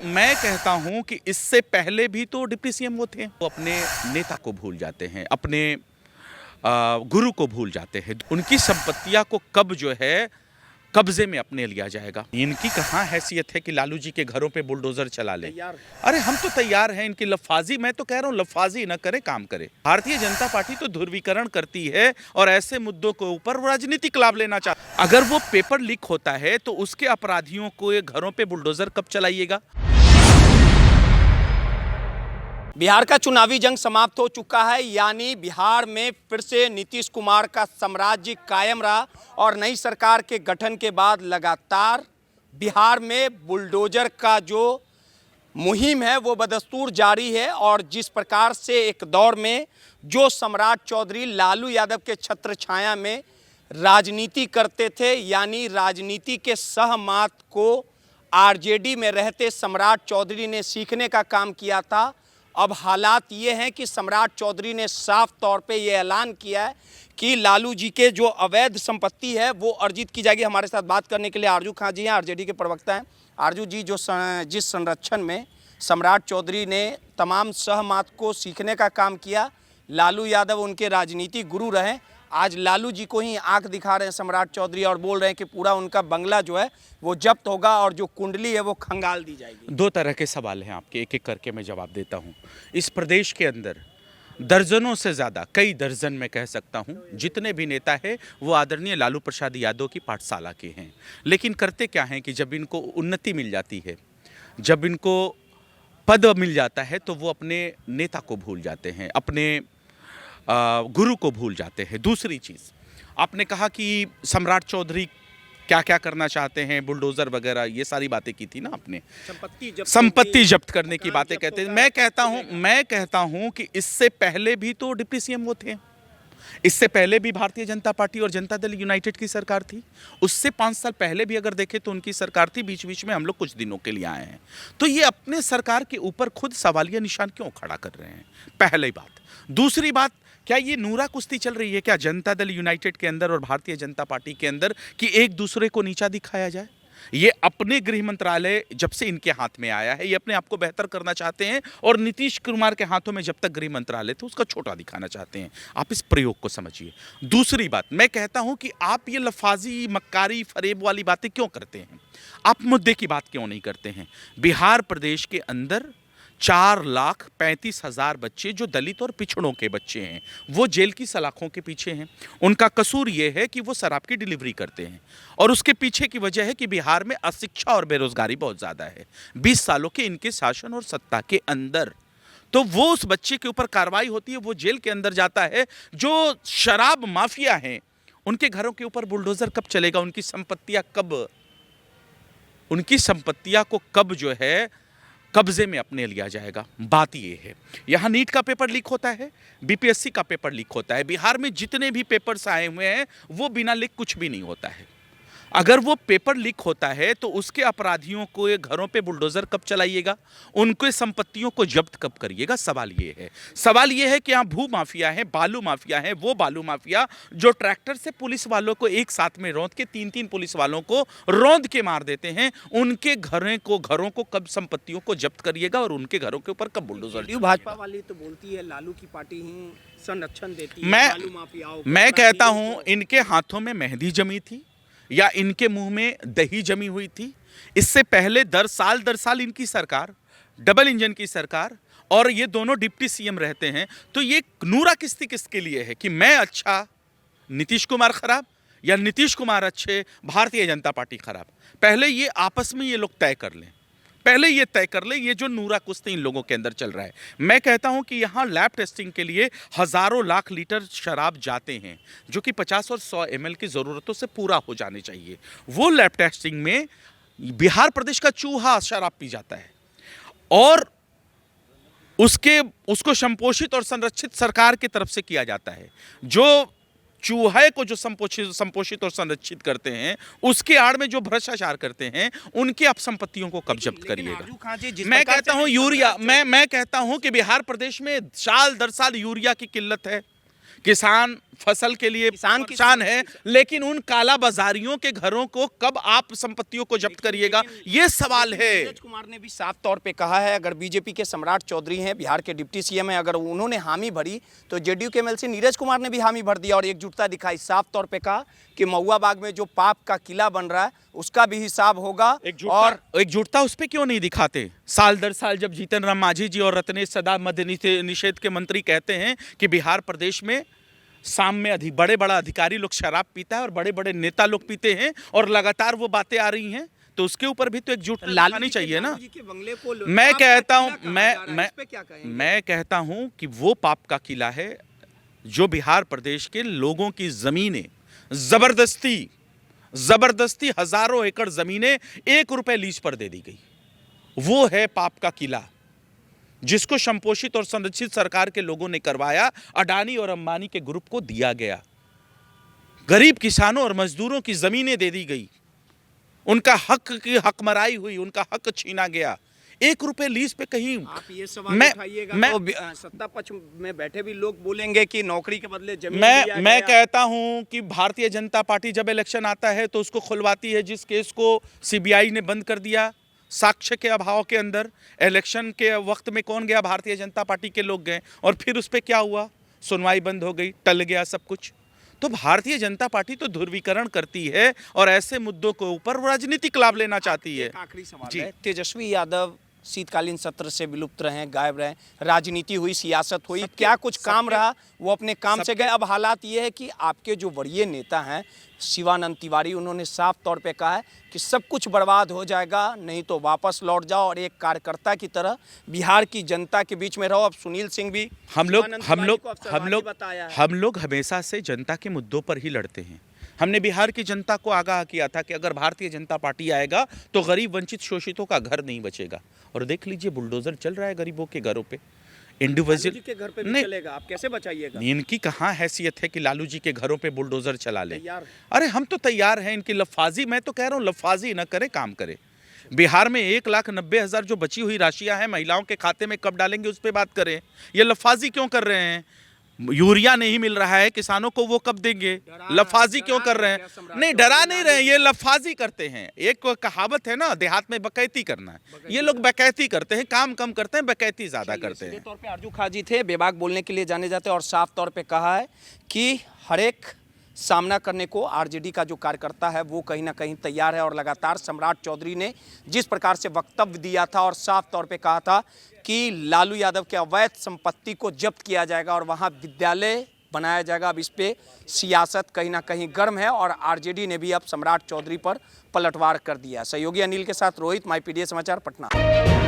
मैं कहता हूं कि इससे पहले भी तो डिप्टी सीएम वो थे। वो अपने नेता को भूल जाते हैं, अपने गुरु को भूल जाते हैं। उनकी संपत्तियां को कब जो है कब्जे में अपने लिया जाएगा। इनकी कहाँ हैसियत है कि लालू जी के घरों पे बुलडोजर चला ले। अरे हम तो तैयार हैं इनकी लफाजी, मैं तो कह रहा हूँ लफाजी न करे, काम करे। भारतीय जनता पार्टी तो ध्रुवीकरण करती है और ऐसे मुद्दों के ऊपर राजनीतिक लाभ लेना चाहती। अगर वो पेपर लीक होता है तो उसके अपराधियों को घरों पे बुलडोजर कब चलाइएगा। बिहार का चुनावी जंग समाप्त हो चुका है, यानी बिहार में फिर से नीतीश कुमार का साम्राज्य कायम रहा और नई सरकार के गठन के बाद लगातार बिहार में बुलडोजर का जो मुहिम है वो बदस्तूर जारी है। और जिस प्रकार से एक दौर में जो सम्राट चौधरी लालू यादव के छत्र छाया में राजनीति करते थे, यानी राजनीति के सहमात को आरजेडी में रहते सम्राट चौधरी ने सीखने का काम किया था। अब हालात ये हैं कि सम्राट चौधरी ने साफ तौर पे ये ऐलान किया है कि लालू जी के जो अवैध संपत्ति है वो अर्जित की जाएगी। हमारे साथ बात करने के लिए आरजू खां जी हैं, आरजेडी के प्रवक्ता हैं। आरजू जी, जिस संरक्षण में सम्राट चौधरी ने तमाम सहमात को सीखने का काम किया, लालू यादव उनके राजनीतिक गुरु रहे, आज लालू जी को ही आंख दिखा रहे हैं सम्राट चौधरी और बोल रहे हैं कि पूरा उनका बंगला जो है वो जब्त होगा और जो कुंडली है वो खंगाल दी जाएगी। दो तरह के सवाल हैं आपके, एक एक करके मैं जवाब देता हूं। इस प्रदेश के अंदर दर्जनों से ज़्यादा, कई दर्जन में कह सकता हूं, जितने भी नेता हैं वो आदरणीय लालू प्रसाद यादव की पाठशाला के हैं। लेकिन करते क्या हैं कि जब इनको उन्नति मिल जाती है, जब इनको पद मिल जाता है, तो वो अपने नेता को भूल जाते हैं, अपने गुरु को भूल जाते हैं। दूसरी चीज़, आपने कहा कि सम्राट चौधरी क्या क्या करना चाहते हैं, बुलडोजर वगैरह, ये सारी बातें की थी ना आपने, संपत्ति जब्त करने की बातें कहते हैं। मैं कहता हूं कि इससे पहले भी तो डिप्टी सीएम वो थे। इससे पहले भी भारतीय जनता पार्टी और जनता दल यूनाइटेड की सरकार थी। उससे 5 साल पहले भी अगर देखें तो उनकी सरकार थी। बीच बीच में हम लोग कुछ दिनों के लिए आए हैं। तो ये अपने सरकार के ऊपर खुद सवालिया निशान क्यों खड़ा कर रहे हैं, पहली बात। दूसरी बात, क्या ये नूरा कुश्ती चल रही है क्या जनता दल यूनाइटेड के अंदर और भारतीय जनता पार्टी के अंदर कि एक दूसरे को नीचा दिखाया जाए। ये अपने गृह मंत्रालय जब से इनके हाथ में आया है, ये अपने आप को बेहतर करना चाहते हैं और नीतीश कुमार के हाथों में जब तक गृह मंत्रालय थे उसका छोटा दिखाना चाहते हैं। आप इस प्रयोग को समझिए। दूसरी बात, मैं कहता हूं कि आप ये लफाजी, मक्कारी, फरेब वाली बातें क्यों करते हैं, आप मुद्दे की बात क्यों नहीं करते हैं। बिहार प्रदेश के अंदर 4,35,000 बच्चे जो दलित और पिछड़ों के बच्चे हैं वो जेल की सलाखों के पीछे हैं। उनका कसूर यह है कि वो शराब की डिलीवरी करते हैं और उसके पीछे की वजह है कि बिहार में अशिक्षा और बेरोजगारी बहुत ज़्यादा है 20 सालों के इनके शासन और सत्ता के अंदर। तो वो उस बच्चे के ऊपर कार्रवाई होती है, वो जेल के अंदर जाता है। जो शराब माफिया हैं उनके घरों के ऊपर बुलडोजर कब चलेगा, उनकी संपत्तियां को कब जो है कब्जे में अपने लिया जाएगा। बात ये है, यहाँ नीट का पेपर लीक होता है, बीपीएससी का पेपर लीक होता है। बिहार में जितने भी पेपर्स आए हुए हैं वो बिना लीक कुछ भी नहीं होता है। अगर वो पेपर लीक होता है तो उसके अपराधियों को घरों पे बुलडोजर कब चलाइएगा, उनके संपत्तियों को जब्त कब करिएगा। सवाल ये है कि यहाँ भू माफिया है, बालू माफिया है, वो बालू माफिया जो ट्रैक्टर से पुलिस वालों को एक साथ में रौंद के 3-3 पुलिस वालों को रौंद के मार देते हैं, उनके घरों को कब संपत्तियों को जब्त करिएगा और उनके घरों के ऊपर कब बुलडोजर। भाजपा वाली तो बोलती है लालू की पार्टी ही संरक्षण देती है। मैं कहता हूं इनके हाथों में मेहंदी जमी थी या इनके मुंह में दही जमी हुई थी। इससे पहले दर साल इनकी सरकार, डबल इंजन की सरकार, और ये दोनों डिप्टी सीएम रहते हैं। तो ये नूरा किस्ती किसके लिए है कि मैं अच्छा, नीतीश कुमार खराब, या नीतीश कुमार अच्छे, भारतीय जनता पार्टी खराब। पहले ये आपस में ये लोग तय कर लें, ये जो नूरा कुश्ती इन लोगों के अंदर चल रहा है। मैं कहता हूं कि यहाँ लैब टेस्टिंग के लिए हजारों लाख लीटर शराब जाते हैं जो कि 50 और 100 ml की ज़रूरतों से पूरा हो जाने चाहिए। वो लैब टेस्टिंग में बिहार प्रदेश का चूहा शराब पी जाता है और उसको संपोषित और संरक्षित सरकार की तरफ से किया जाता है। जो चूहे को जो संपोषित और संरक्षित करते हैं उसके आड़ में जो भ्रष्टाचार करते हैं उनके आप संपत्तियों को कब जब्त करिएगा। मैं कहता हूं यूरिया, मैं कहता हूं कि बिहार प्रदेश में साल दर साल यूरिया की किल्लत है। किसान फसल के लिए किसान की परेशान है, लेकिन उन काला बाजारियों के घरों को कब आप संपत्तियों को जब्त करिएगा, ये सवाल है। नीरज कुमार ने भी साफ तौर पे कहा है, अगर बीजेपी के सम्राट चौधरी हैं, बिहार के डिप्टी सीएम हैं, अगर उन्होंने हामी भरी तो जेडीयू के एमएलसी नीरज कुमार ने भी हामी भर दिया और एकजुटता दिखाई। साफ तौर पे कहा कि महुआ बाग में जो पाप का किला बन रहा है उसका भी हिसाब होगा। और एकजुटता उस पे क्यों नहीं दिखाते? साल दर साल जब जीतन राम मांझी जी और रत्नेश सदा मद्य निषेध के मंत्री कहते हैं कि बिहार प्रदेश में शाम में बड़े बड़ा अधिकारी लोग शराब पीता है और बड़े बड़े नेता लोग पीते हैं, और लगातार वो बातें आ रही हैं, तो उसके ऊपर भी तो एकजुटता दिखानी चाहिए ना। मैं कहता हूं कि वो पाप का किला है जो बिहार प्रदेश के लोगों की जमीनें जबरदस्ती हजारों एकड़ जमीनें 1 रुपए लीज पर दे दी गई। वो है पाप का किला, जिसको संपोषित और संरक्षित सरकार के लोगों ने करवाया, अडानी और अंबानी के ग्रुप को दिया गया। गरीब किसानों और मजदूरों की जमीनें दे दी गई, उनका हक की हकमराई हुई, उनका हक छीना गया। 1 रुपए लीज पे कहीं आप ये सवाल उठाइएगा तो सत्ता पक्ष में बैठे भी लोग बोलेंगे कि नौकरी के बदले जमीन दिया मैं गया। कहता हूं कि भारतीय जनता पार्टी जब इलेक्शन आता है तो उसको खुलवाती है। जिस केस को सीबीआई ने बंद कर दिया साक्ष्य के अभाव के अंदर, इलेक्शन के वक्त में कौन गया? भारतीय जनता पार्टी के लोग गए, और फिर उस पर क्या हुआ? सुनवाई बंद हो गई, टल गया सब कुछ। तो भारतीय जनता पार्टी तो ध्रुवीकरण करती है और ऐसे मुद्दों के ऊपर राजनीतिक लाभ लेना चाहती है। आखिरी सवाल है, तेजस्वी यादव शीतकालीन सत्र से विलुप्त रहे, गायब रहे, राजनीति हुई, सियासत हुई, क्या कुछ काम रहा? वो अपने काम से गए। अब हालात ये है कि आपके जो वरीय नेता हैं शिवानंद तिवारी, उन्होंने साफ तौर पे कहा है कि सब कुछ बर्बाद हो जाएगा, नहीं तो वापस लौट जाओ और एक कार्यकर्ता की तरह बिहार की जनता के बीच में रहो। अब सुनील सिंह भी हम लोग हमेशा से जनता के मुद्दों पर ही लड़ते हैं। हमने बिहार की जनता को आगाह किया था कि अगर भारतीय जनता पार्टी आएगा तो गरीब वंचित शोषितों का घर नहीं बचेगा। और देख लीजिए, बुलडोजर चल रहा है गरीबों के घरों पे। इंडिविजुअल के घर पे भी चलेगा, आप कैसे बचाइएगा? इनकी कहाँ हैसियत है कि लालू जी के घरों पे बुलडोजर चला ले? अरे हम तो तैयार हैं। इनकी लफाजी, मैं तो कह रहा हूँ लफाजी न करे, काम करे। बिहार में 1,90,000 जो बची हुई राशियां हैं महिलाओं के खाते में कब डालेंगे उस पर बात करें। ये लफाजी क्यों कर रहे हैं? यूरिया नहीं मिल रहा है किसानों को, वो कब देंगे? लफाजी क्यों कर रहे हैं? नहीं, डरा नहीं रहे, ये लफाजी करते हैं। एक कहावत है ना, देहात में बकैती करना है। ये लोग बकैती करते हैं, काम कम करते हैं, बकैती ज्यादा करते हैं। तौर पे अर्जू खाजी थे, बेबाक बोलने के लिए जाने जाते हैं और साफ तौर पे कहा है कि हर एक सामना करने को आरजेडी का जो कार्यकर्ता है वो कहीं ना कहीं तैयार है। और लगातार सम्राट चौधरी ने जिस प्रकार से वक्तव्य दिया था और साफ तौर पे कहा था कि लालू यादव के अवैध संपत्ति को जब्त किया जाएगा और वहां विद्यालय बनाया जाएगा, अब इस पे सियासत कहीं ना कहीं गर्म है और आरजेडी ने भी अब सम्राट चौधरी पर पलटवार कर दिया। सहयोगी अनिल के साथ रोहित, माई पीडीए समाचार, पटना।